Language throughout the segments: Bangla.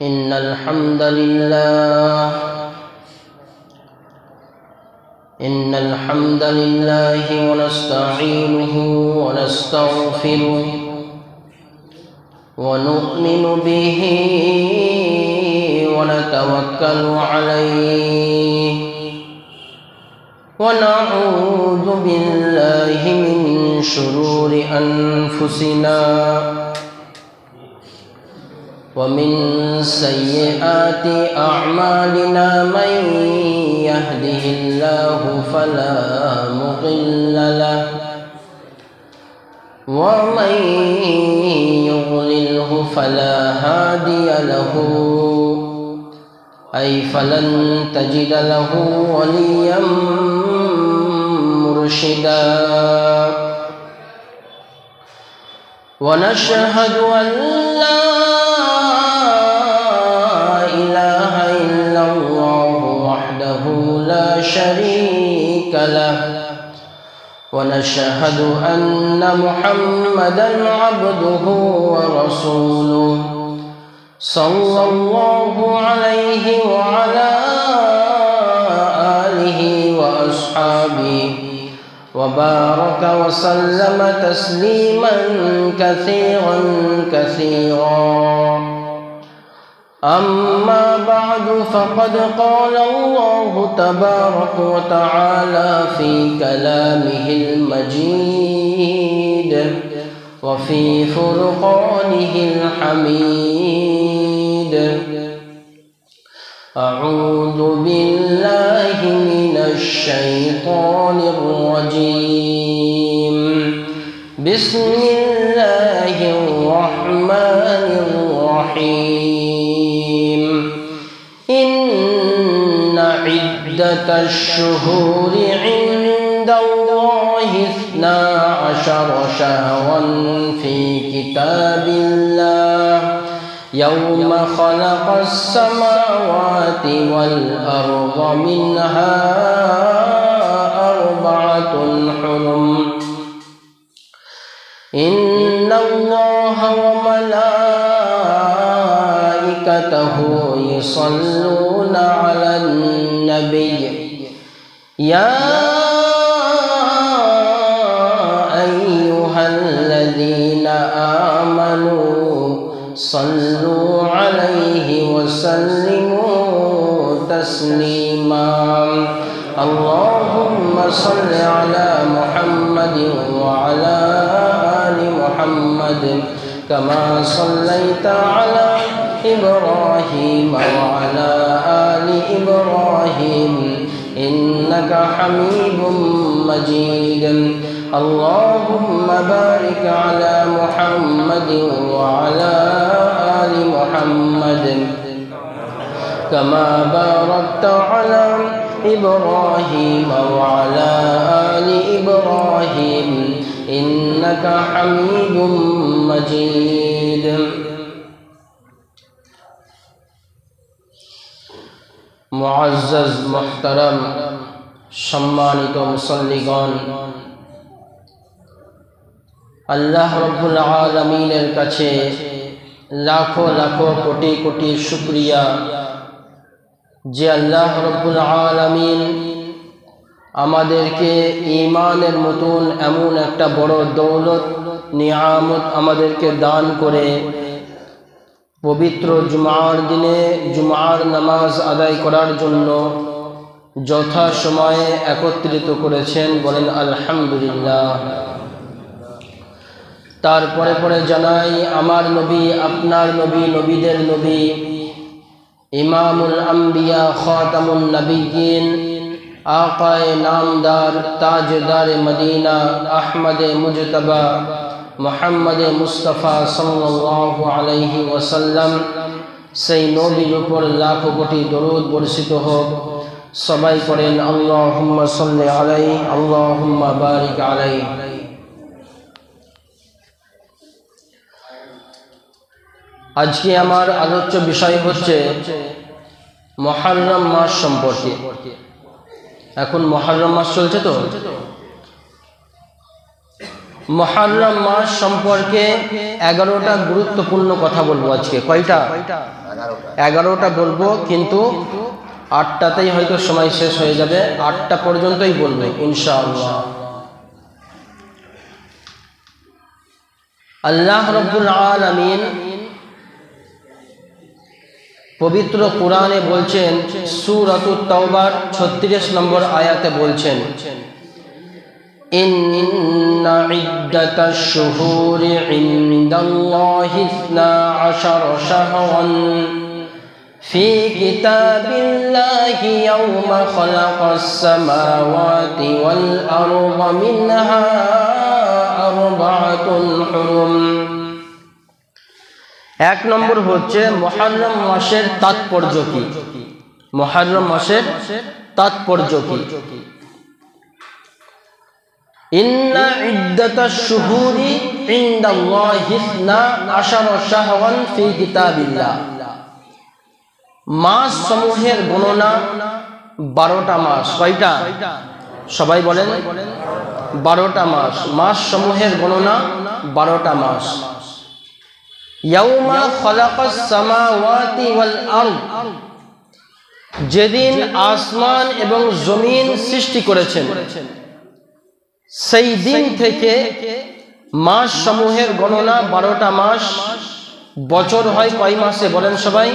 إن الحمد لله ونستعينه ونستغفره ونؤمن به ونتوكل عليه ونعوذ بالله من شرور أنفسنا ومن سيئات أعمالنا من يهده الله فلا مضل له ومن يضلله فلا هادي له أي فلن تجد له وليا مرشدا ونشهد أن لا إله إلا الله وحده لا شريك له ونشهد أن محمدا عبده ورسوله صلى الله عليه وعلى آله وأصحابه وبارك وسلم تسليما كثيرا أما بعد فقد قال الله تبارك وتعالى في كلامه المجيد وفي فرقانه الحميد أعوذ بالله من الشيطان الرجيم بسم الله الرحمن الرحيم إن عدة الشهور عند الله 12 شهرا في كتاب الله يوم خلق السماوات والأرض منها 4 حرم إن الله وملائكته يصلون على النبي يا أيها الذين آمنوا صلوا عليه وسلموا تسليما اللهم صل على محمد وعلى آل محمد كما صليت على إبراهيم وعلى آل إبراهيم إنك حميد مجيد اللهم بارك على محمد وعلى آل محمد كما باركت على إبراهيم وعلى آل إبراهيم إنك حميد مجيد মুআজ্জাজ মুহতারাম সম্মানিত মুসল্লিগণ আল্লাহ রাব্বুল আলামিনের কাছে লাখো লাখো কোটি কোটি শুকরিয়া যে আল্লাহ রাব্বুল আলামিন আমাদেরকে ঈমানের মতন এমন একটা বড় দৌলত নিয়ামত আমাদেরকে দান করে পবিত্র জুমার দিনে জুমার নামাজ আদায় করার জন্য যথা সময়ে একত্রিত করেছেন বলেন আলহামদুলিল্লাহ তারপরে পরে জানাই আমার নবী আপনার নবী নবীদের নবী ইমামুল আম্বিয়া খাতামুন নবিয়্যিন আকায়ে নামদার তাজদার মদিনা আহমদে মুজতবা মুহাম্মদ মুস্তাফা সাল্লাল্লাহু আলাইহি ওয়াসাল্লাম সেই নবীর উপর লাখো কোটি দরুদ বর্ষিত হোক সবাই পড়েন আল্লাহুম্মা সাল্লি আলাইহি আল্লাহুম্মা বারিক আলাইহি আজকে আমার আলোচ্য বিষয় হচ্ছে মুহররম মাস সম্পর্কে এখন মুহররম মাস চলছে তো মুহররম মাস সম্পর্কে 11টা গুরুত্বপূর্ণ কথা বলবো আজকে। কয়টা? 11টা বলবো, কিন্তু 8টাতেই হয়তো সময় শেষ হয়ে যাবে। 8টা পর্যন্তই বলবো ইনশাআল্লাহ। আল্লাহ রাব্বুল আলামিন পবিত্র কোরআনে বলছেন, সূরাতুত তাওবার 36 নম্বর আয়াতে বলছেন, ইন্না ইদ্দাতাশ শুহুরি ইনদাল্লাহি 12 শাহরান ফি কিতাবিল্লাহি ইয়াওমা খালাকাস সামাওয়াতি ওয়াল আরদা মিনহা আরবাআতুন হুরুম। এক নম্বর হচ্ছে মুহররম মাসের তাৎপর্য কি? মুহররম মাসের তাৎপর্য কি? ইন্না ইদ্দাতাশ শুহুরি ইনদাল্লাহি 12 শাহরান ফি কিতাবিল্লাহ। মাস সমূহের গণনা 12টা মাস। কয়টা? সবাই বলেন 12টা মাস। মাস সমূহের গণনা 12টা মাস। ইয়াউমা খালাকাস সামাওয়াতি ওয়াল আরদ, যেদিন আসমান এবং জমিন সৃষ্টি করেছেন সেই দিন থেকে মাস সমূহের গণনা 12টা মাস। বছর হয় কয় মাসে বলেন সবাই?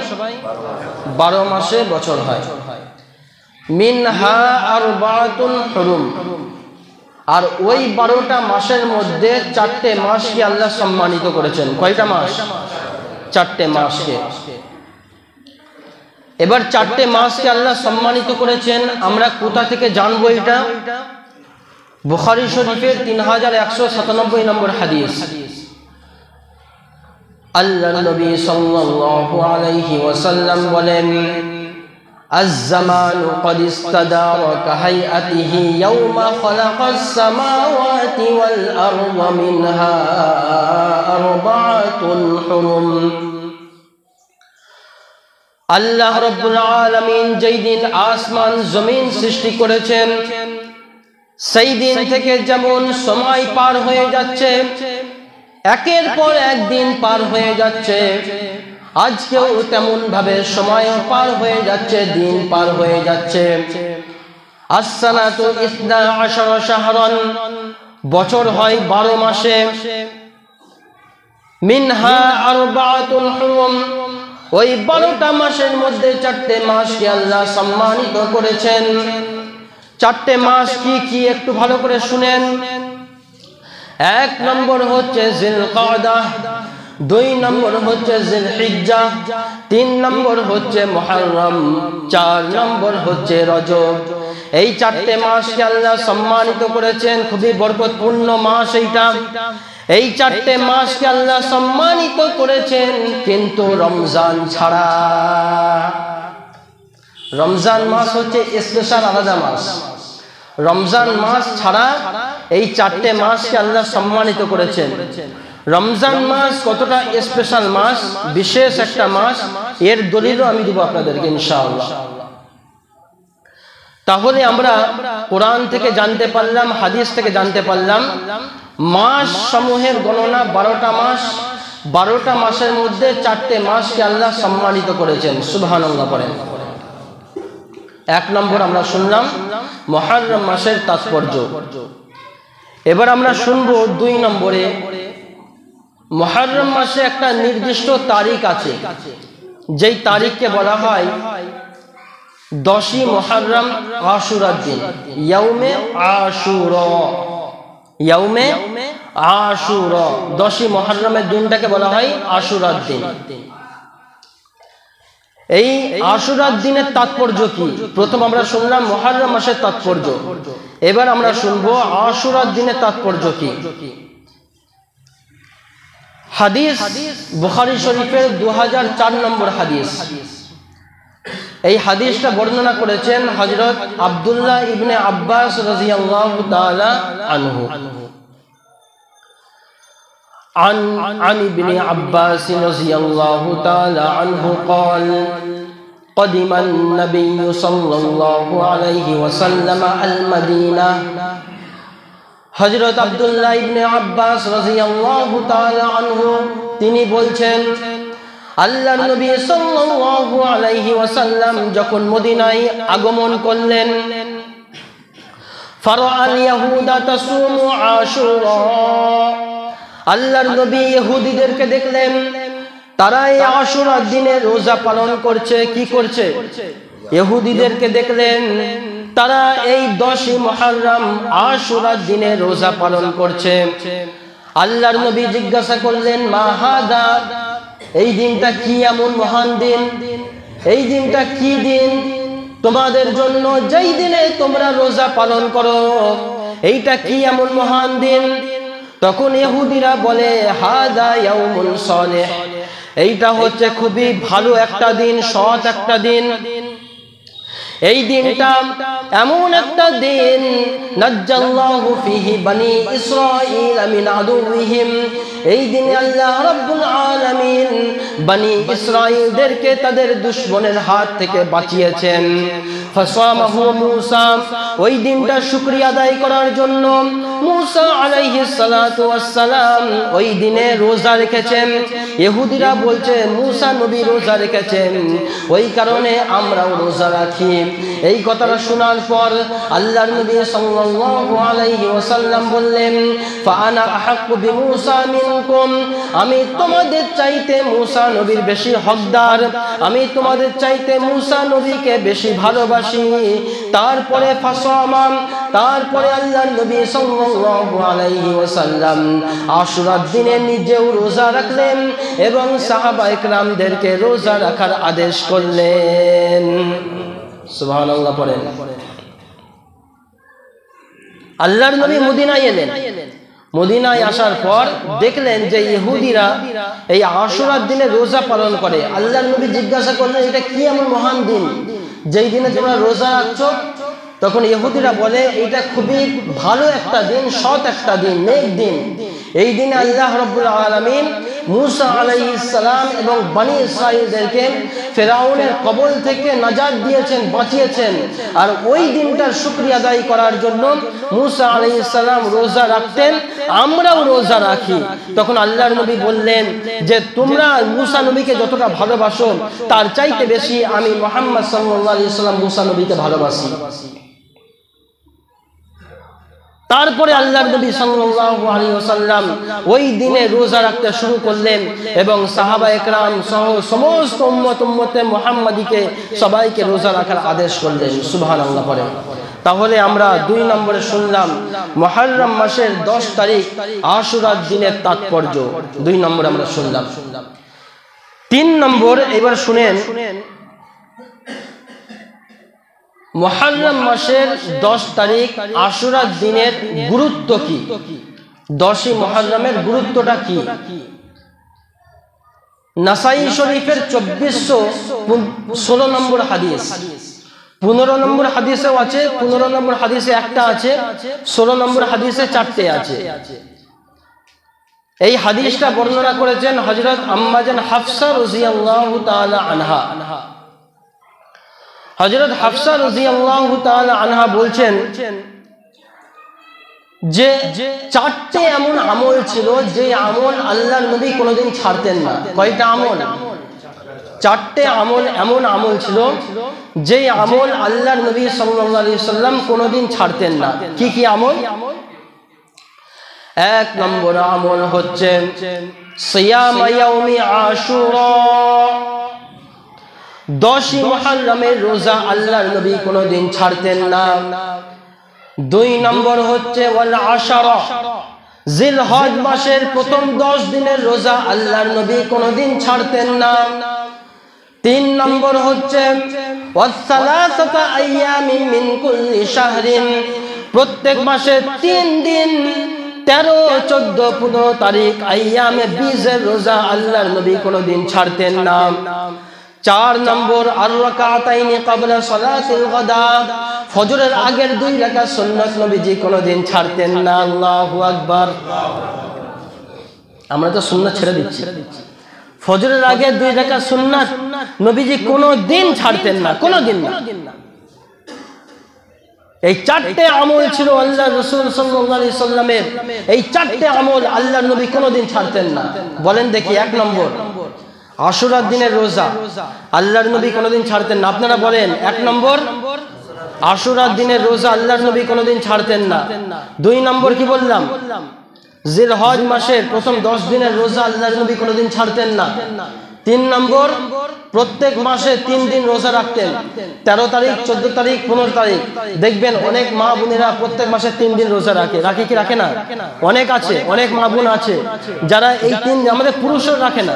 12 মাসে বছর হয়। মিনহা আরবাআতুন হুরুম, আর ওই 12টা মাসের মধ্যে 4টে মাসকে আল্লাহ সম্মানিত করেছেন। কয়টা মাস? 4টে মাসকে। এবার 4টে মাসকে আল্লাহ সম্মানিত করেছেন, আমরা কোথা থেকে জানবো এটা? বুখারী শরীফের 3197 নম্বর হাদিস। আল্লাহর নবী সাল্লাল্লাহু আলাইহি ওয়াসাল্লাম বলেন, الزمان قد استدار كهيئته يوم خلق السماوات والأرض منها أربعة حرم। আল্লাহ রাব্বুল আলামিন যেই দিন আসমান জমিন সৃষ্টি করেছেন সেই দিন থেকে যেমন সময় পার হয়ে যাচ্ছে, একের পর একদিন পার হয়ে যাচ্ছে, আজকেও তেমন ভাবে সময় পার হয়ে যাচ্ছে, দিন পার হয়ে যাচ্ছে। as-sanatu 12 শাহরান, বছর হয় 12 মাসে। মিনহা আরবাআতুন হুরুম, ওই 12টা মাসের মধ্যে 4টে মাসকে আল্লাহ সম্মানিত করেছেন। 4টে মাস কি কি একটু ভালো করে শুনেন। 1 নম্বর হচ্ছে জিলকাদা, 2 নম্বর হচ্ছে জিলহিজ্জা, 3 নম্বর হচ্ছে মুহররম, 4 নম্বর হচ্ছে রজব। এই 4টে মাসকে আল্লাহ সম্মানিত করেছেন। খুবই বরকতপূর্ণ মাস এইটা। এই 4টে মাসকে আল্লাহ সম্মানিত করেছেন, কিন্তু রমজান ছাড়া। রমজান মাস হচ্ছে স্পেশাল আলাদা মাস। রমজান মাস ছাড়া এই 4টে মাসকে আল্লাহ সম্মানিত করেছেন। রমজান মাস কতটা স্পেশাল মাস, বিশেষ একটা মাস, এর দলিলও আমি দেব আপনাদেরকে ইনশাআল্লাহ। তাহলে আমরা কোরআন থেকে জানতে পারলাম, হাদিস থেকে জানতে পারলাম, মাস সমূহের গণনা 12টা মাস। 12টা মাসের মধ্যে 4টে মাসকে আল্লাহ সম্মানিত করেছেন। সুবহানাল্লাহ পড়েন। 1 নম্বর আমরা শুনলাম মুহররম মাসের তাৎপর্য। এবার আমরা শুনবো 2 নম্বরে, মুহররম মাসে একটা নির্দিষ্ট তারিখ আছে, যেই তারিখকে বলা হয় 10ই মুহররম, আশুরার দিন, ইয়াউমে আশুরা। ইয়াউমে আশুরা, 10ই মুহররমের দিনটাকে বলা হয় আশুরার দিন। এই আশুরার দিনের তাৎপর্য কি? প্রথম আমরা শুনলাম মুহররম মাসের তাৎপর্য, এবার আমরা শুনবো আশুরার দিনের তাৎপর্য কি। হাদিস বুখারী শরীফের 2004 নম্বর হাদিস। এই হাদিসটা বর্ণনা করেছেন হযরত আব্দুল্লাহ ইবনে আব্বাস রাদিয়াল্লাহু তাআলা আনহু। عن ابن عباس رضي الله تعالى عنه قال قدم النبي صلى الله عليه وسلم المدينة হযরত আব্দুল্লাহ ইবনে আব্বাস রাদিয়াল্লাহু তাআলা আনহু তিনি বলছেন, আল্লাহর নবী সাল্লাল্লাহু আলাইহি ওয়াসাল্লাম যখন মদিনায় আগমন করলেন, ফারাআল ইয়াহুদা তাসুমু আশুরা, আল্লাহর নবী ইহুদিদেরকে দেখলেন তারা এই আশুরার দিনে রোজা পালন করছে। কি করছে? ইহুদিদেরকে দেখলেন তারা এই 10ই মুহররম আশুরার দিনে রোজা পালন করছে। আল্লাহর নবী জিজ্ঞাসা করলেন, মা হাদা, এই দিনটা কি এমন মহান দিন? এই দিনটা কি দিন তোমাদের জন্য, যেই দিনে তোমরা রোজা পালন করো? এইটা কি এমন মহান দিন? তখন ইহুদিরা বলে, হাদা ইয়াউমুন সালিহ, এইটা হচ্ছে খুবই ভালো একটা দিন, সৎ একটা দিন। এই দিনটা এমন একটা দিন, নাজ্জাল্লাহু ফিহি বনি ইসরাঈল মিন আদুওয়িহিম, এই দিনে আল্লাহ রাব্বুল আলামিন বনি ইসরাঈলদেরকে তাদের দুশমনের হাত থেকে বাঁচিয়েছেন। ফাসামাহু মূসা, ওই দিনটা শুকরিয়া আদায় করার জন্য মূসা আলাইহিস সালাতু ওয়াস সালাম ওই দিনে রোজা রেখেছেন। ইহুদিরা বলছে মূসা নবী রোজা রেখেছেন, ওই কারণে আমরাও রোজা রাখি। এই কথাটা শোনার পর আল্লাহর নবী সাল্লাল্লাহু আলাইহি ওয়াসাল্লাম বললেন, ফাআনা আহাক্কু বিমূসা মিনকুম, আমি তোমাদের চাইতে মূসা নবীর বেশি হকদার, আমি তোমাদের চাইতে মূসা নবীকে বেশি ভালোবাসি। তারপরে ফাসামাম, তারপরে আল্লাহর নবী সাল্লাল্লাহু আলাইহি ওয়াসাল্লাম আশুরার দিনে নিজেও রোজা রাখলেন এবং সাহাবায়ে কেরামদেরকে রোজা রাখার আদেশ করলেন। সুবহানাল্লাহ পড়েন। আল্লাহর নবী মদিনায় এলেন। মদিনায় আসার পর দেখলেন যে ইহুদিরা এই আশুরার দিনে রোজা পালন করে। আল্লাহর নবী জিজ্ঞাসা করলেন, এটা কি এমন মহান দিন যেই দিনে তোমরা রোজা রাখছো? তখন ইহুদিরা বলে, এটা খুবই ভালো একটা দিন, সৎ একটা দিন, নেক দিন। এই দিনে আল্লাহ রাব্বুল আলামিন মূসা আলাইহিস সালাম এবং বনি ইসরাঈলদেরকে ফিরআউনের কবল থেকে নাজাত দিয়েছেন, বাঁচিয়েছেন। আর ওই দিনটার শুকরিয়া আদায় করার জন্য মূসা আলাইহিস সালাম রোজা রাখতেন, আমরাও রোজা রাখি। তখন আল্লাহর নবী বললেন যে তোমরা মূসা নবীকে যতটা ভালোবাসো তার চাইতে বেশি আমি মুহাম্মদ সাল্লাল্লাহু আলাইহি ওয়াসাল্লাম মূসা নবীকে ভালোবাসি। তারপরে আল্লাহর নবী সাল্লাল্লাহু আলাইহি ওয়াসাল্লাম ওই দিনে রোজা রাখতে শুরু করলেন এবং সাহাবায়ে কেরাম সহ সমস্ত উম্মতে মুহাম্মাদীকে সবাইকে রোজা রাখার আদেশ করলেন। সুবহানাল্লাহ পড়েন। তাহলে আমরা 2 নম্বরে শুনলাম মুহররম মাসের 10 তারিখ আশুরার দিনের তাৎপর্য, 2 নম্বরে আমরা শুনলাম। 3 নম্বর এবার শুনেন, মুহররম মাসের 10 তারিখ আশুরার দিনের গুরুত্ব কি? 10ই মুহররমের গুরুত্বটা কি? নাসাই শরীফের 2416 নম্বর হাদিস, 15 নম্বর হাদিসেও আছে, 15 নম্বর হাদিসে একটা আছে, 16 নম্বর হাদিসে 4টে আছে। এই হাদিসটা বর্ণনা করেছেন হযরত আম্মা জান হাফসা রাদিয়াল্লাহু তাআলা আনহা। হযরত হাফসা রাদিয়াল্লাহু তাআলা আনহা বলছেন যে 4টে এমন আমল ছিল যে আমল আল্লাহর নবী কোনোদিন ছাড়তেন না। কয়টা আমল? 4টে আমল, এমন আমল ছিল যে আমল আল্লাহর নবী সাল্লাল্লাহু আলাইহি ওয়াসাল্লাম কোনোদিন ছাড়তেন না। কি কি আমল? 1 নম্বর আমল হচ্ছে সিয়াম ইয়াউমি আশুরা, 10ই মুহররমের রোজা আল্লাহর নবী কোনোদিন ছাড়তেন না। 2 নম্বর হচ্ছে ওয়াল আশারা, জিলহজ মাসের প্রথম 10 দিনের রোজা আল্লাহর নবী কোনোদিন ছাড়তেন না। 3 নম্বর হচ্ছে ওয়াসসালাসাতা আইয়ামিন মিন কুল্লি শাহরিন, প্রত্যেক মাসে 3 দিন 13, 14, 15 তারিখ আইয়ামে বীজের রোজা আল্লাহর নবী কোনোদিন ছাড়তেন না। 4 নম্বর আর রাকাতাইনি ক্বাবলা সালাতিল গাদা, ফজরের আগের 2 রাকাত সুন্নাত নবীজি কোনোদিন ছাড়তেন না। আল্লাহু আকবার। আমরা তো সুন্নাত ছেড়ে দিচ্ছি। ফজরের আগে 2 রাকাত সুন্নাত নবীজি কোনোদিন ছাড়তেন না, কোনোদিন না। এই চারটে আমল ছিল আল্লাহ রাসূল সাল্লাল্লাহু আলাইহি সাল্লামের। এই চারটে আমল আল্লাহর নবী কোনোদিন ছাড়তেন না। বলেন দেখি, 1 নম্বর আশুরার দিনের রোজা আল্লাহর নবী কোনোদিন ছাড়তেন না। আপনারা বলেন 1 নম্বর আশুরার দিনের রোজা আল্লাহর নবী কোনোদিন ছাড়তেন না। 2 নম্বর কি বললাম? জিলহজ মাসের প্রথম 10 দিনের রোজা আল্লাহর নবী কোনোদিন ছাড়তেন না। 3 নম্বর প্রত্যেক মাসে 3 দিন রোজা রাখতেন, 13 তারিখ, 14 তারিখ, 15 তারিখ। দেখবেন অনেক মা বোনেরা প্রত্যেক মাসে 3 দিন রোজা রাখে। রাখে কি রাখে না? অনেক আছে, অনেক মা বোন আছে যারা এই 3, আমাদের পুরুষরা রাখে না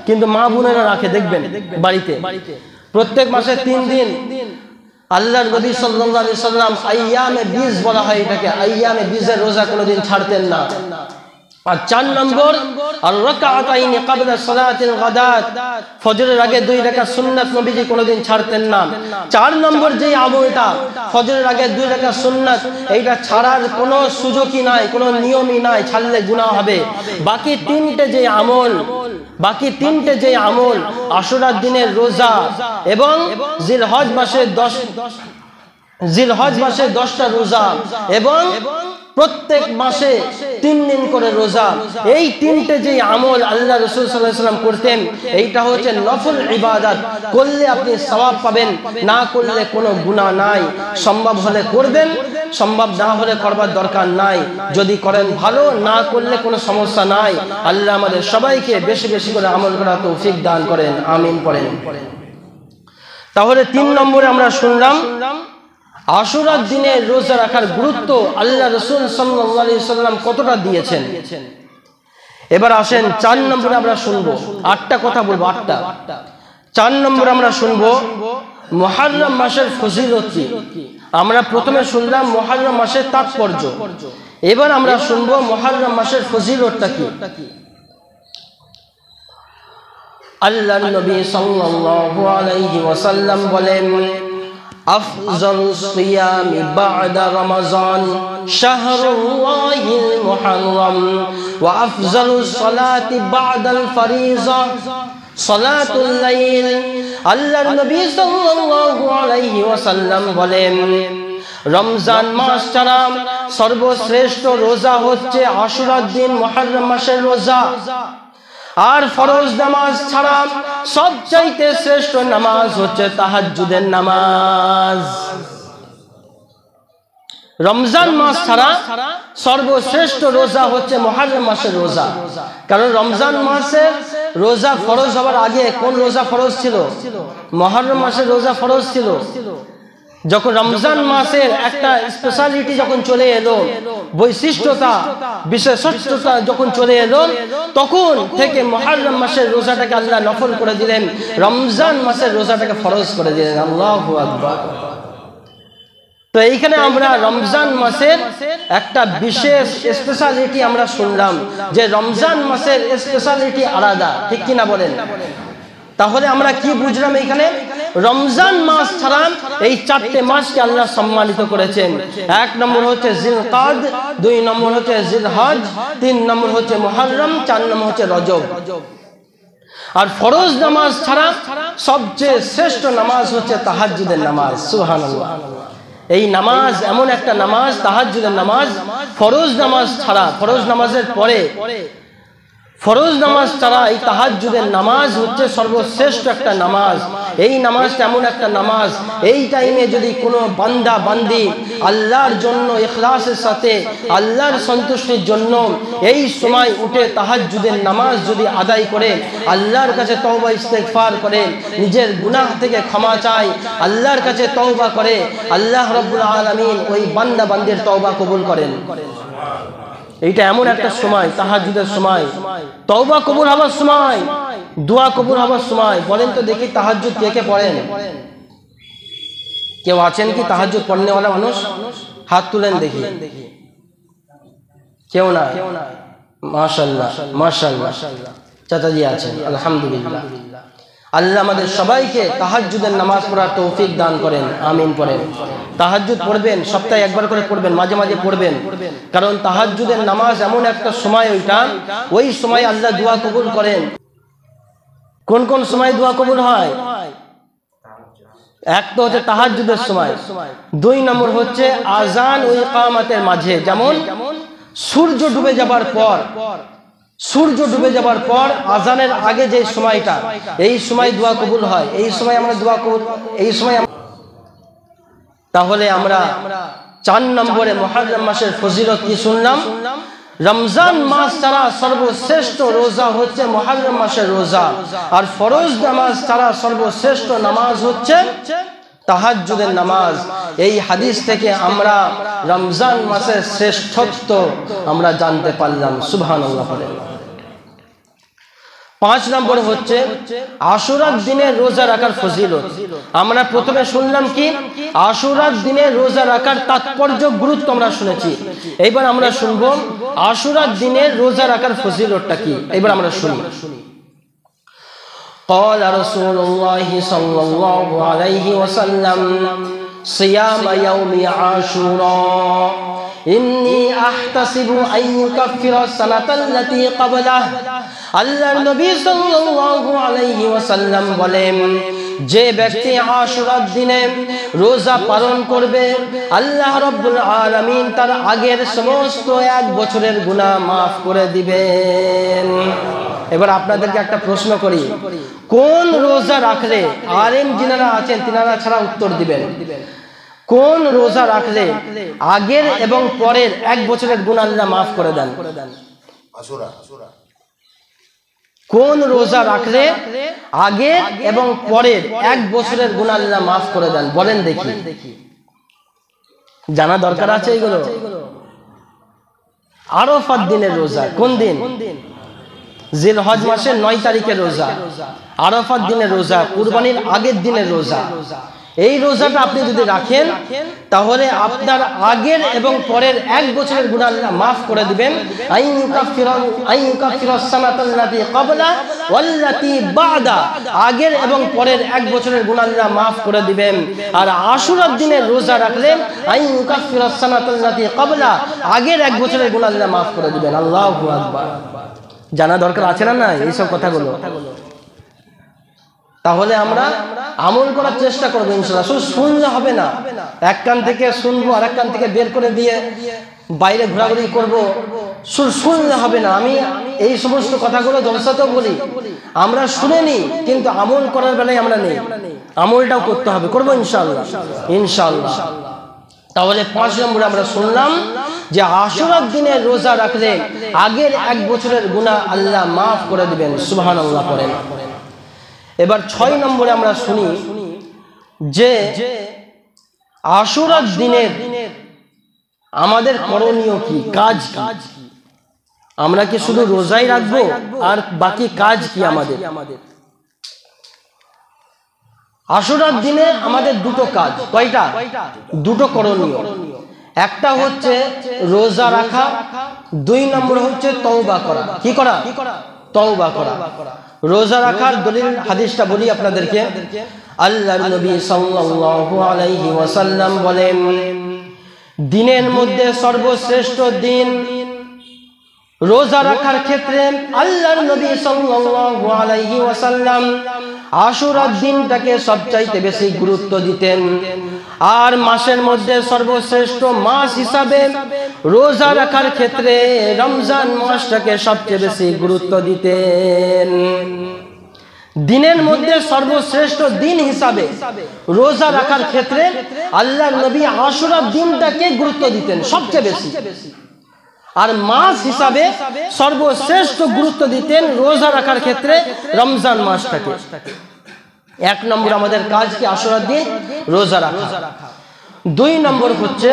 কিন্তু মা বোনেরা রাখে। দেখবেন বাড়িতে প্রত্যেক মাসে 3 দিন আল্লাহর নবী সাল্লাল্লাহু আলাইহি সাল্লাম আইয়ামে বীজ বলা হয় এটাকে, আইয়ামে বীজের রোজা কোনোদিন ছাড়তেন না। আর 4 নম্বর আর রাকাতাইনি ক্বাবলা সালাতিল গাদাত, ফজরের আগে 2 রাকাত সুন্নাত নবীজি কোনোদিন ছাড়তেন না। 4 নম্বর যে আমলটা ফজরের আগে 2 রাকাত সুন্নাত, এইটা ছাড়ার কোনো সুযোগই নাই, কোনো নিয়মই নাই, ছাড়লে গুনাহ হবে। বাকি 3টে যে আমল আশুরার দিনের রোজা এবং জিলহজ মাসে 10টা রোজা এবং প্রত্যেক মাসে 3 দিন করে রোজা, এই 3টে যে আমল আল্লাহ রাসূল সাল্লাল্লাহু আলাইহি ওয়াসাল্লাম করতেন, এইটা হচ্ছে নফল ইবাদত। করলে আপনি সওয়াব পাবেন, না করলে কোনো গুনাহ নাই। সম্ভব হলে করবেন, সম্ভব না হলে করবার দরকার নাই। যদি করেন ভালো, না করলে কোনো সমস্যা নাই। আল্লাহ আমাদের সবাইকে বেশি বেশি করে আমল করার তৌফিক দান করেন, আমিন পড়েন। তাহলে 3 নম্বরে আমরা শুনলাম আশুরার দিনে রোজা রাখার গুরুত্ব আল্লাহ রাসূল সাল্লাল্লাহু আলাইহি সাল্লাম কতটা দিয়েছেন। এবার আসেন 4 নম্বরে আমরা শুনবো, 8টা কথা বলবো, 8টা। 4 নম্বরে আমরা শুনবো মুহররম মাসের ফজিলত কি। আমরা প্রথমে শুনলাম মুহররম মাসের তাৎপর্য, এবার আমরা শুনবো মুহররম মাসের ফজিলতটা কি। আল্লাহর নবী সাল্লাল্লাহু আলাইহি ওয়াসাল্লাম বলেন, আফজালুস সিয়ামি বা'দা রমাযান শাহরুল্লাহিল মুহররম ওয়া আফজালুস সালাতি বা'দাল ফারিযা সালাতুল লাইল। আল্লাহর নবী সাল্লাল্লাহু আলাইহি ওয়াসাল্লাম বলেন, রমজান মাস ছাড়া সর্বশ্রেষ্ঠ রোজা হচ্ছে আশুরার দিন মুহররম মাসের রোজা। আর ফরজ নামাজ ছাড়া সবচাইতে শ্রেষ্ঠ নামাজ হচ্ছে তাহাজ্জুদের নামাজ। রমজান মাস ছাড়া সর্বশ্রেষ্ঠ রোজা হচ্ছে মুহররম মাসের রোজা। কারণ রমজান মাসের রোজা ফরজ হওয়ার আগে কোন রোজা ফরজ ছিল? মুহররম মাসের রোজা ফরজ ছিল। যখন রমজান মাসের একটা স্পেশালিটি যখন চলে এলো, বৈশিষ্ট্যতা, বিশেষত্বতা যখন চলে এলো, তখন থেকে মুহররম মাসের রোজাটাকে আল্লাহ নফল করে দিলেন, রমজান মাসের রোজাটাকে ফরজ করে দিলেন। আল্লাহু আকবার। তো এইখানে আমরা রমজান মাসের একটা বিশেষ স্পেশালিটি আমরা শুনলাম, যে রমজান মাসের স্পেশালিটি আলাদা, ঠিক কিনা বলেন? তাহলে আমরা কি বুঝলাম এইখানে? রমজান মাস ছাড়া এই 4টে মাসকে আল্লাহ সম্মানিত করেছেন। 1 নম্বর হচ্ছে জিলকাদ, 2 নম্বর হচ্ছে জিলহজ, 3 নম্বর হচ্ছে মুহররম, 4 নম্বর হচ্ছে রজব। আর ফরজ নামাজ ছাড়া সবচেয়ে শ্রেষ্ঠ নামাজ হচ্ছে তাহাজ্জুদের নামাজ। সুবহানাল্লাহ। এই নামাজ এমন একটা নামাজ, তাহাজ্জুদের নামাজ, ফরজ নামাজ ছাড়া, ফরজ নামাজের পরে ফরজ নামাজ ছাড়া এই তাহাজ্জুদের নামাজ হচ্ছে সর্বশ্রেষ্ঠ একটা নামাজ। এই নামাজটা এমন একটা নামাজ, এই টাইমে যদি কোনো বান্দা বান্দি আল্লাহর জন্য ইখলাসের সাথে, আল্লাহর সন্তুষ্টির জন্য এই সময় উঠে তাহাজ্জুদের নামাজ যদি আদায় করে, আল্লাহর কাছে তওবা ইস্তেগফার করে, নিজের গুনাহ থেকে ক্ষমা চায়, আল্লাহর কাছে তওবা করে, আল্লাহ রাব্বুল আলামিন ওই বান্দা বান্দির তওবা কবুল করেন। এইটা এমন একটা সময়, তাহাজ্জুদের সময়, তওবা কবুল হওয়ার সময়, দোয়া কবুল হওয়ার সময়। বলেন তো দেখি তাহাজ্জুদ কে কে পড়েন? কেউ আছেন কি তাহাজ্জুদ পড়নেওয়ালা মানুষ? হাত তুলেন দেখি। কেউ না? মাশাআল্লাহ, মাশাআল্লাহ। চাচাজি আছেন, আলহামদুলিল্লাহ। আল্লাহ আমাদের সবাইকে তাহাজ্জুদের নামাজ পড়ার তৌফিক দান করেন, আমিন পড়েন। তাহাজ্জুদ পড়বেন, সপ্তাহে একবার করে পড়বেন, মাঝে মাঝে পড়বেন। কারণ তাহাজ্জুদের নামাজ এমন একটা সময়, ওই সময় আল্লাহ দোয়া কবুল করেন। কোন কোন সময় দোয়া কবুল হয়? এক তো হচ্ছে তাহাজ্জুদের সময়, দুই নম্বর হচ্ছে আজান ও ইকামতের মাঝে, যেমন সূর্য ডুবে যাবার পর আজানের আগে যে সময়টা, এই সময় দোয়া কবুল হয়, এই সময় আমরা দোয়া কবুল, এই সময়। তাহলে আমরা 4 নম্বরে মুহররম মাসের ফজিলত কি শুনলাম? রমজান মাস ছাড়া সর্বশ্রেষ্ঠ রোজা হচ্ছে মুহররম মাসের রোজা, আর ফরজ নামাজ ছাড়া সর্বশ্রেষ্ঠ নামাজ হচ্ছে তাহাজ্জুদের নামাজ। এই হাদিস থেকে আমরা রমজান মাসের শ্রেষ্ঠত্ব আমরা জানতে পারলাম। সুবহানাল্লাহ। 5 নম্বর হচ্ছে আশুরার দিনে রোজা রাখার ফজিলত। আমরা প্রথমে শুনলাম কি আশুরার দিনে রোজা রাখার তাৎপর্য, গুরুত্ব আমরা শুনেছি। এইবার আমরা শুনবো আশুরার দিনে রোজা রাখার ফজিলতটা কি। এইবার আমরা শুনি। قال رسول الله صلى الله عليه وسلم صيام يوم عاشوراء إني أحتسب أن يكفر السنة التي قبله। আল্লাহর নবী সাল্লাল্লাহু আলাইহি ওয়াসাল্লাম বলেন, যে ব্যক্তি আশুরার দিনে রোজা পালন করবে, আল্লাহ রাব্বুল আলামিন তার আগের সমস্ত 1 বছরের গুনাহ মাফ করে দিবেন। এবার আপনাদেরকে একটা প্রশ্ন করি, কোন রোজা রাখলে, আলেম যিনারা আছেন তিনারা ছাড়া উত্তর দিবেন, কোন রোজা রাখলে আগের এবং পরের 1 বছরের গুনাহ আল্লাহ মাফ করে দেন? আশুরা। কোন রোজা রাখলে আগের এবং পরের 1 বছরের গুনাহ আল্লাহ মাফ করে দেন? বলেন দেখি, জানা দরকার আছে এগুলো। আরাফাত দিনের রোজা। কোন দিন? জিলহজ মাসের 9 তারিখের রোজা, আরাফাত দিনের রোজা, কুরবানির আগের দিনের রোজা। এই রোজাটা আপনি যদি রাখেন তাহলে আপনার আগের এবং পরের 1 বছরের গুনাহ আল্লাহ মাফ করে দিবেন। আইয়ুকাফিরাস-সানাতাল্লাতী ক্বাবলা ওয়াল্লাতী বা'দা, আগের এবং পরের 1 বছরের গুনাহ আল্লাহ মাফ করে দিবেন। আর আশুরার দিনের রোজা রাখলে আইয়ুকাফিরাস-সানাতাল্লাতী ক্বাবলা, আগের 1 বছরের গুনাহ আল্লাহ মাফ করে দিবেন। আল্লাহু আকবার। জানা দরকার আছে না না এইসব কথাগুলো? তাহলে আমরা আমল করার চেষ্টা করবো ইনশাআল্লাহ। শুধু শুনলে হবে না, এক কান থেকে শুনবো আর এক কান থেকে বের করে দিয়ে বাইরে ঘোরাঘুরি করবো, শুধু শুনলে হবে না। আমি এই সমস্ত কথাগুলো জলসাতেও বলি, আমরা শুনে নিই কিন্তু আমল করার বেলায় আমরা নেই। আমলটাও করতে হবে, করবো ইনশাআল্লাহ ইনশাআল্লাহ। তাহলে 5 নম্বরে আমরা শুনলাম যে আশুরার দিনে রোজা রাখলে আগের 1 বছরের গুনাহ আল্লাহ মাফ করে দিবেন। সুবহানাল্লাহ পড়েন। এবার 6 নম্বরে আমরা শুনি যে আশুরার দিনের আমাদের করণীয় কি, কাজ কি। আমরা কি শুধু রোজাই রাখবো আর বাকি কাজ কি আমাদের? আশুরার দিনে আমাদের 2টো কাজ। কয়টা? 2টো করণীয়। একটা হচ্ছে রোজা রাখা, 2 নম্বর হচ্ছে তওবা করা। কি করা? তওবা করা। রোজা রাখার দলিল হাদিসটা বলি আপনাদেরকে। আল্লাহর নবী সাল্লাল্লাহু আলাইহি ওয়াসাল্লাম বলেন, দিনের মধ্যে সর্বশ্রেষ্ঠ দিন রোজা রাখার ক্ষেত্রে আল্লাহর নবী সাল্লাল্লাহু আলাইহি ওয়াসাল্লাম আশুরার দিনটাকে সবচাইতে বেশি গুরুত্ব দিতেন। আর মাসের মধ্যে সর্বশ্রেষ্ঠ মাস হিসাবে রোজা রাখার ক্ষেত্রে রমজান মাসটাকে সবচেয়ে বেশি গুরুত্ব দিতেন। দিনের মধ্যে সর্বশ্রেষ্ঠ দিন হিসাবে রোজা রাখার ক্ষেত্রে আল্লাহর নবী আশুরার দিনটাকে গুরুত্ব দিতেন সবচেয়ে বেশি। আর মাস হিসাবে সর্বশ্রেষ্ঠ গুরুত্ব দিতেন রোজা রাখার ক্ষেত্রে রমজান মাসটাকে। 1 নম্বর আমাদের কাজ কি? আশুরার দিন রোজা রাখা। 2 নম্বর হচ্ছে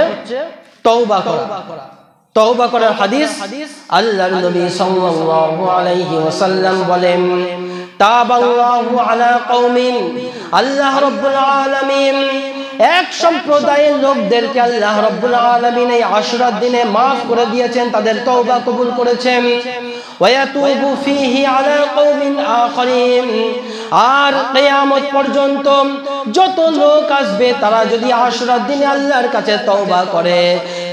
তওবা করা। তওবা করার হাদিস আল্লাহর নবী সাল্লাল্লাহু আলাইহি ওয়াসাল্লাম বলেন, তাবাল্লাহু আলা কওমিন, আল্লাহ রাব্বুল আলামিন এক সম্প্রদায়ের লোকদেরকে আল্লাহ রাব্বুল আলামিন এই আশুরার দিনে মাফ করে দিয়েছেন, তাদের তওবা কবুল করেছেন। ওয়ায়াতুবু ফীহি আলা কওমিন আখারিন, আর কিয়ামত পর্যন্ত যত লোক আসবে তারা যদি আশুরার দিনে আল্লাহর কাছে তওবা করে,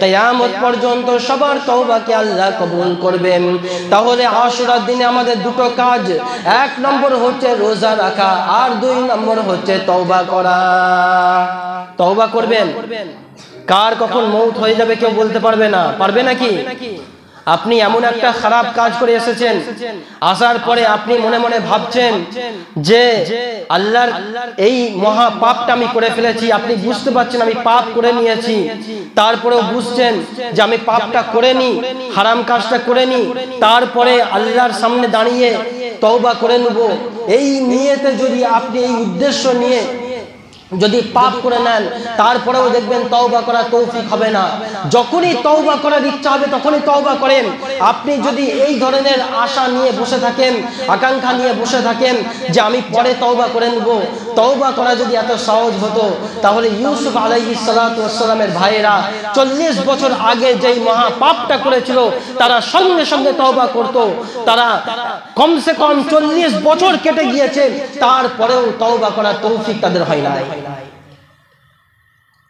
কিয়ামত পর্যন্ত সবার তওবাকে আল্লাহ কবুল করবেন। তাহলে আশুরার দিনে আমাদের দুটো কাজ, এক নম্বর হচ্ছে রোজা রাখা, আর 2 নম্বর হচ্ছে তওবা করা। তওবা করবেন। কার কখন মৌত হয়ে যাবে কেউ বলতে পারবে না, পারবে নাকি? আপনি এমন একটা খারাপ কাজ করে এসেছেন, আসার পরে আপনি মনে মনে ভাবছেন যে আল্লাহর এই মহা পাপটা আমি করে ফেলেছি। আপনি বুঝতে পারছেন আমি পাপ করে নিয়েছি, তারপরেও বুঝছেন যে আমি পাপটা করে নি, হারাম কাজটা করে নি, তারপরে আল্লাহর সামনে দাঁড়িয়ে তওবা করে নেব, এই নিয়তে যদি আপনি এই উদ্দেশ্য নিয়ে যদি পাপ করে নেন, তারপরেও দেখবেন তওবা করার তৌফিক হবে না। যখনই তওবা করার ইচ্ছা হবে তখনই তওবা করেন। আপনি যদি এই ধরনের আশা নিয়ে বসে থাকেন, আকাঙ্ক্ষা নিয়ে বসে থাকেন যে আমি পরে তওবা করে নেব, তওবা করা যদি এত সহজ হতো তাহলে ইউসুফ আলাইহিস সালাতু ওয়াস সালামের ভাইয়েরা 40 বছর আগে যেই মহা পাপটা করেছিল তারা সঙ্গে সঙ্গে তওবা করত। তারা কমসে কম 40 বছর কেটে গিয়েছে, তারপরেও তওবা করার তৌফিক তাদের হয় না।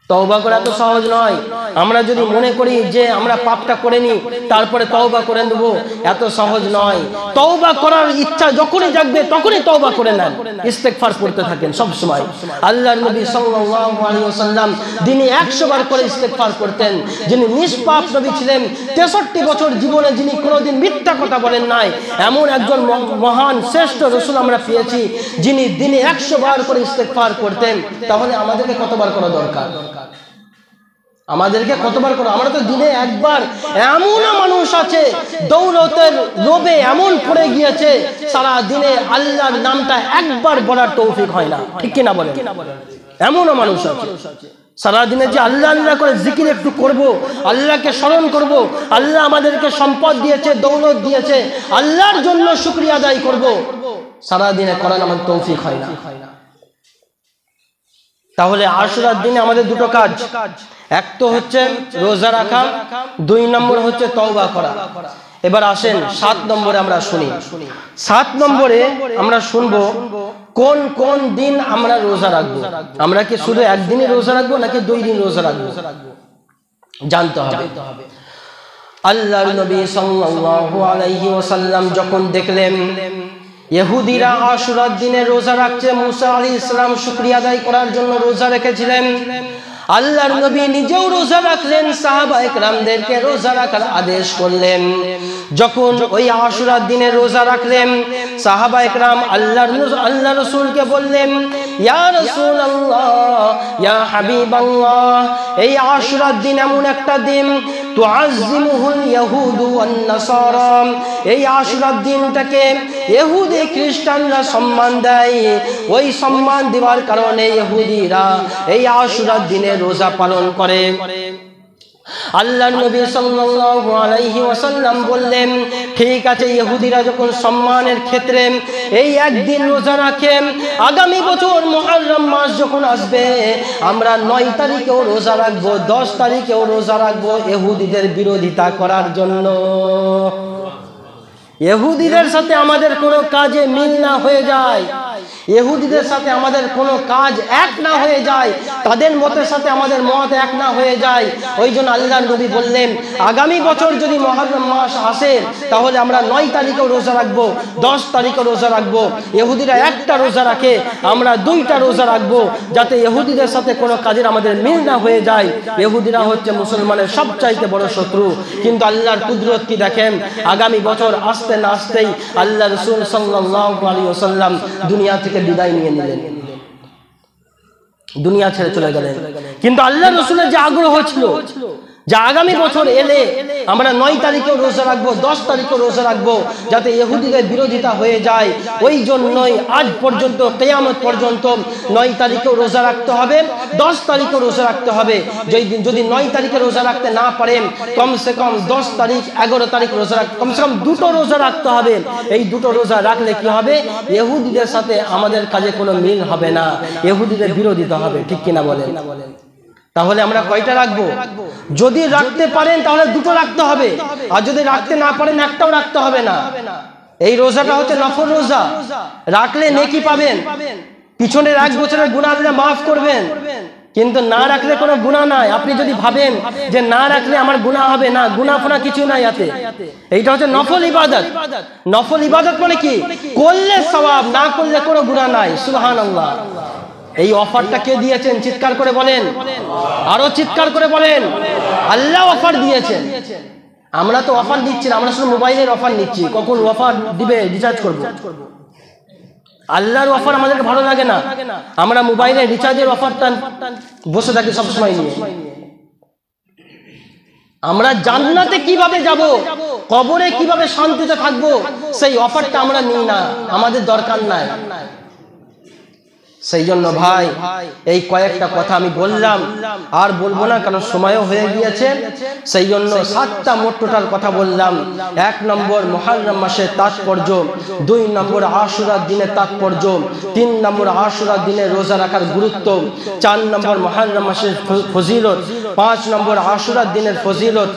তওবা করা তো সহজ নয়। আমরা যদি মনে করি যে আমরা পাপটা করে নি তারপরে তওবা করে নেব, এত সহজ নয়। তওবা করার ইচ্ছা যখনই জাগবে তখনই তওবা করে নেন, ইস্তেগফার করতে থাকেন সব সময়। আল্লাহর নবী সাল্লাল্লাহু আলাইহি ওয়াসাল্লাম দিনে 100 বার করে ইস্তেগফার করতেন। যিনি নিষ্পাপ নবী ছিলেন, 63 বছর জীবনে যিনি কোনোদিন মিথ্যা কথা বলেন নাই, এমন একজন মহান শ্রেষ্ঠ রাসূল আমরা পেয়েছি যিনি দিনে 100 বার করে ইস্তেগফার করতেন। তাহলে আমাদেরকে কতবার করা দরকার? আমাদেরকে কতবার করো? আমরা তো দিনে একবার। এমন মানুষ আছে দৌলতের লোভে এমন পড়ে গিয়েছে সারা দিনে আল্লাহর নামটা একবার বলার তৌফিক হয় না, ঠিক কি না বলেন? এমনও মানুষ আছে সারা দিনে যে আল্লাহ আল্লাহ করে জিকির একটু করব, আল্লাহকে স্মরণ করব, আল্লাহ আমাদেরকে সম্পদ দিয়েছে, দৌলত দিয়েছে, আল্লাহর জন্য শুকরিয়া আদায় করব, সারা দিনে করার আমার তৌফিক হয় না। তাহলে আশুরার দিনে আমাদের দুটো কাজ, এক তো হচ্ছে রোজা রাখা, 2 নম্বর হচ্ছে তওবা করা। এবার আসেন 7 নম্বরে আমরা শুনি। 7 নম্বরে আমরা শুনবো কোন কোন দিন আমরা রোজা রাখবো। আমরা কি শুধু একদিনই রোজা রাখবো নাকি 2 দিন রোজা রাখবো জানতে হবে। আল্লাহর নবী সাল্লাল্লাহু আলাইহি ওয়াসাল্লাম যখন দেখলেন ইহুদিরা আশুরার দিনে রোজা রাখছে, মুসা আলাইহিস সালাম শুকরিয়া আদায় করার জন্য রোজা রেখেছিলেন, আল্লাহর নবী নিজেও রোজা রাখলেন, সাহাবায়ে কেরামদেরকে রোজা রাখার আদেশ করলেন। যখন ওই আশুরার দিনে রোজা রাখলেন, সাহাবায়ে কেরাম আল্লাহ রাসূলকে বললেন, ইয়া রাসূলুল্লাহ, ইয়া হাবিবাল্লাহ, এই আশুরার দিন এমন একটা দিন তুআজ্জিমুহুল ইয়াহুদু ওয়ান নাসারা, এই আশুরার দিনটাকে ইহুদি খ্রিস্টানরা সম্মান দেয়। ওই সম্মান দেওয়ার কারণে ইহুদিরা এই আশুরার দিনে রোজা পালন করে। আল্লাহর নবী সাল্লাল্লাহু আলাইহি ওয়াসাল্লাম বললেন, ঠিক আছে, ইহুদিরা যখন সম্মানের ক্ষেত্রে এই একদিন রোজা রাখে, আগামী বছর মুহররম মাস যখন আসবে আমরা 9 তারিখেও রোজা রাখবো, 10 তারিখেও রোজা রাখবো, ইহুদিদের বিরোধিতা করার জন্য। ইহুদিদের সাথে আমাদের কোনো কাজে মিল না হয়ে যায়, ইহুদিদের সাথে আমাদের কোনো কাজ এক না হয়ে যায়, তাদের মতের সাথে আমাদের মত এক না হয়ে যায়। ওই জন্য আল্লাহর নবী বললেন, আগামী বছর যদি মুহররম মাস আসে তাহলে আমরা 9 তারিখেও রোজা রাখবো, 10 তারিখেও রোজা রাখবো। ইহুদিরা একটা রোজা রাখে, আমরা 2টা রোজা রাখবো, যাতে ইহুদিদের সাথে কোনো কাজের আমাদের মিল না হয়ে যায়। ইহুদিরা হচ্ছে মুসলমানের সবচাইতে বড় শত্রু। কিন্তু আল্লাহর কুদরত কি দেখেন, আগামী বছর আসতে না আসতেই আল্লাহ রাসূল সাল্লাল্লাহু আলাইহি ওয়াসাল্লাম দুনিয়া থেকে বিদায় নিয়ে নিলেন, দুনিয়া ছেড়ে চলে গেলেন। কিন্তু আল্লাহ রাসূলের যে আগ্রহ ছিল যে আগামী বছর এলে আমরা 9 তারিখেও রোজা রাখবো, 10 তারিখেও রোজা রাখবো, যাতে ইহুদিদের বিরোধিতা হয়ে যায়, ওই জন্যই আজ পর্যন্ত কিয়ামত পর্যন্ত 9 তারিখেও রোজা রাখতে হবে, 10 তারিখেও রোজা রাখতে হবে। যদি 9 তারিখে রোজা রাখতে না পারেন, কমসে কম 10 তারিখ 11 তারিখ রোজা রাখতে, কমসে কম 2টো রোজা রাখতে হবে। এই 2টো রোজা রাখলে কি হবে, ইহুদিদের সাথে আমাদের কাজে কোনো মিল হবে না, ইহুদিদের বিরোধিতা হবে, ঠিক কিনা বলেন? তাহলে আমরা কয়টা রাখবো? যদি রাখতে পারেন তাহলে 2টো রাখতে হবে, আর যদি রাখতে না পারেন একটাও রাখতে হবে না। এই রোজাটা হচ্ছে নফল রোজা, রাখলে নেকি পাবেন, পিছনের 1 বছরের গুনাহ আল্লাহ মাফ করবেন। কিন্তু না রাখলে কোনো গুনাহ নাই। আপনি যদি ভাবেন যে না রাখলে আমার গুনাহ হবে, না, গুনাহ ফোনা কিছু নাই এতে। এইটা হচ্ছে নফল ইবাদত। নফল ইবাদত মানে কি? করলে সওয়াব, না করলে কোনো গুনাহ নাই। সুবহানাল্লাহ। এই অফারটা কে দিয়েছেন? চিৎকার করে বলেন, আরো চিৎকার করে বলেন। আল্লাহ অফার দিয়েছেন। আমরা তো অফার দিচ্ছি না, আমরা শুধু মোবাইলের অফার নিচ্ছি। কখন অফার দিবে রিচার্জ করব। আল্লাহর অফার আমাদেরকে ভালো লাগে না, আমরা মোবাইলে রিচার্জের অফারটা বসে থাকি সবসময় নিয়ে। আমরা জান্নাতে কিভাবে যাব, কবরে কিভাবে শান্তিতে থাকবো, সেই অফারটা আমরা নিই না, আমাদের দরকার নাই। সেই জন্য ভাই এই কয়েকটা কথা আমি বললাম, আর বলবো না কারণ সময়ও হয়ে গিয়েছে। সেই জন্য 7টা মোট টোটাল কথা বললাম। 1 নম্বর মুহররম মাসের তাৎপর্য, 2 নম্বর আশুরার দিনের তাৎপর্য, 3 নম্বর আশুরার দিনে রোজা রাখার গুরুত্ব, 4 নম্বর মুহররম মাসের ফজিলত, 5 নম্বর আশুরার দিনের ফজিলত,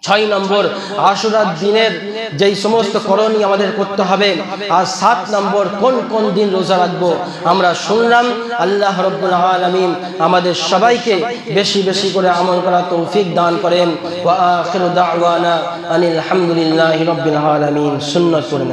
6 নম্বর আশুরার দিনের যেই সমস্ত করণীয় আমাদের করতে হবে, আর 7 নম্বর কোন কোন দিন রোজা রাখবো আমরা শুনলাম। আল্লাহ রাব্বুল আলামিন আমাদের সবাইকে বেশি বেশি করে আমল করার তৌফিক দান করেন। ওয়া আখিরু দাওয়ানা আনিল হামদুলিল্লাহি রাব্বিল আলামিন। সুন্নাত পড়েন।